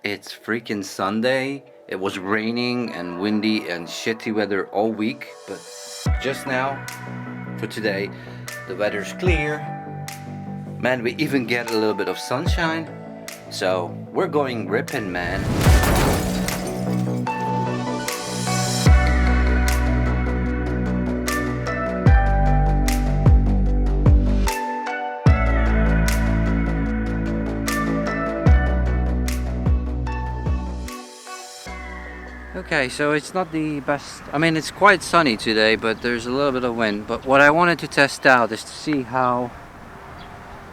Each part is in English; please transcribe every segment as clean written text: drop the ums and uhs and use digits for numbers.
It's freaking Sunday. It was raining and windy and shitty weather all week, but just now, for today, the weather's clear. Man, we even get a little bit of sunshine. So we're going ripping, man. Okay, so it's not the best. I mean, it's quite sunny today, but there's a little bit of wind. But what I wanted to test out is to see how,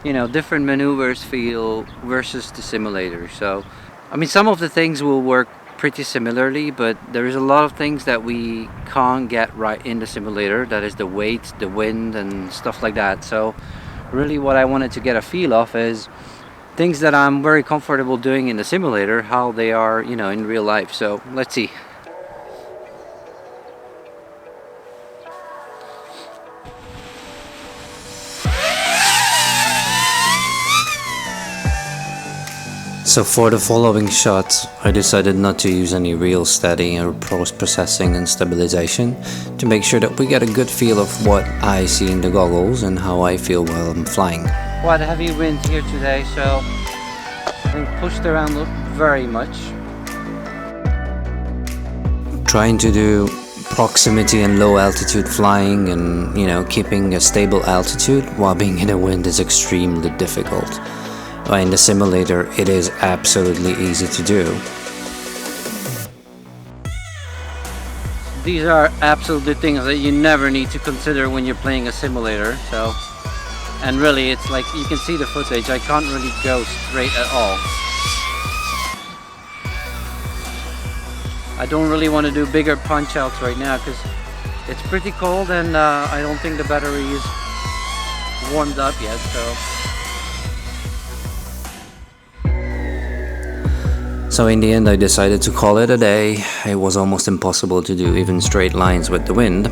different maneuvers feel versus the simulator. So, I mean, some of the things will work pretty similarly, but there's a lot of things that we can't get right in the simulator. That is the weight, the wind, and stuff like that. So, really, what I wanted to get a feel of is things that I'm very comfortable doing in the simulator, how they are, in real life. So let's see. So for the following shot, I decided not to use any real steady or post-processing and stabilization to make sure that we get a good feel of what I see in the goggles and how I feel while I'm flying. Quite a heavy wind here today, so I've been pushed around very much. Trying to do proximity and low altitude flying and keeping a stable altitude while being in a wind is extremely difficult. In the simulator it is absolutely easy to do. These are absolutely things that you never need to consider when you're playing a simulator. And really, it's like you can see the footage, I can't really go straight at all. I don't really want to do bigger punch outs right now because it's pretty cold and I don't think the battery is warmed up yet. So in the end I decided to call it a day. It was almost impossible to do even straight lines with the wind.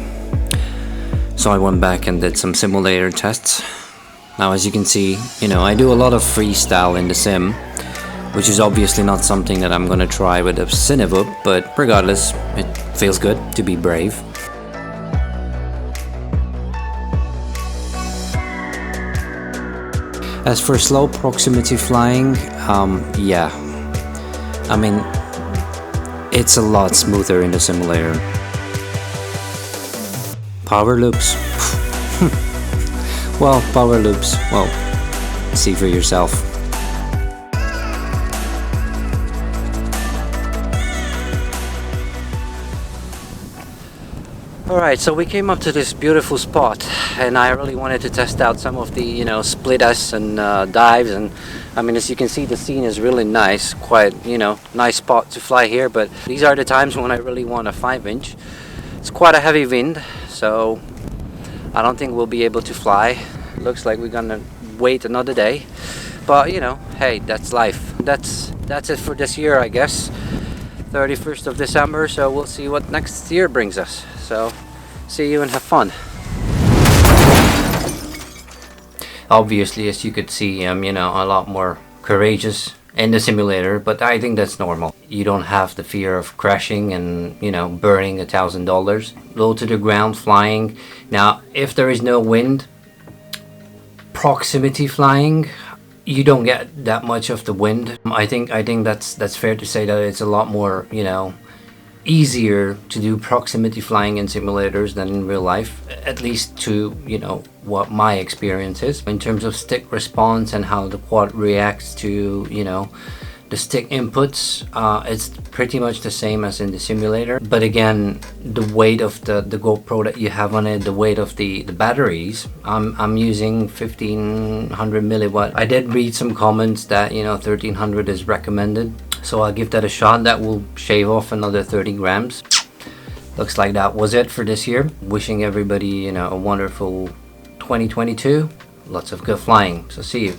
So I went back and did some simulator tests. Now as you can see, I do a lot of freestyle in the sim, which is obviously not something that I'm gonna try with a Cinevoop, but regardless, it feels good to be brave. As for slow proximity flying, yeah, I mean, it's a lot smoother in the simulator. Power loops. Well, power loops, well, see for yourself. Alright, so we came up to this beautiful spot and I really wanted to test out some of the, split S and dives, and I mean, as you can see, the scene is really nice, quite, nice spot to fly here, but these are the times when I really want a 5-inch. It's quite a heavy wind, so I don't think we'll be able to fly. Looks like we're gonna wait another day, but hey, that's life. That's it for this year, I guess. 31st of December, so we'll see what next year brings us. So see you and have fun. Obviously, as you could see, I'm a lot more courageous in the simulator, but I think that's normal. You don't have the fear of crashing and burning $1,000. Low to the ground flying. Now if there is no wind, proximity flying, you don't get that much of the wind. I think that's fair to say that it's a lot more easier to do proximity flying in simulators than in real life, at least to what my experience is in terms of stick response and how the quad reacts to the stick inputs. It's pretty much the same as in the simulator, but again, the weight of the GoPro that you have on it, the weight of the batteries, I'm using 1500 milliwatt. I did read some comments that 1300 is recommended, so I'll give that a shot. That will shave off another 30 grams. Looks like that was it for this year. Wishing everybody a wonderful 2022. Lots of good flying. So see you.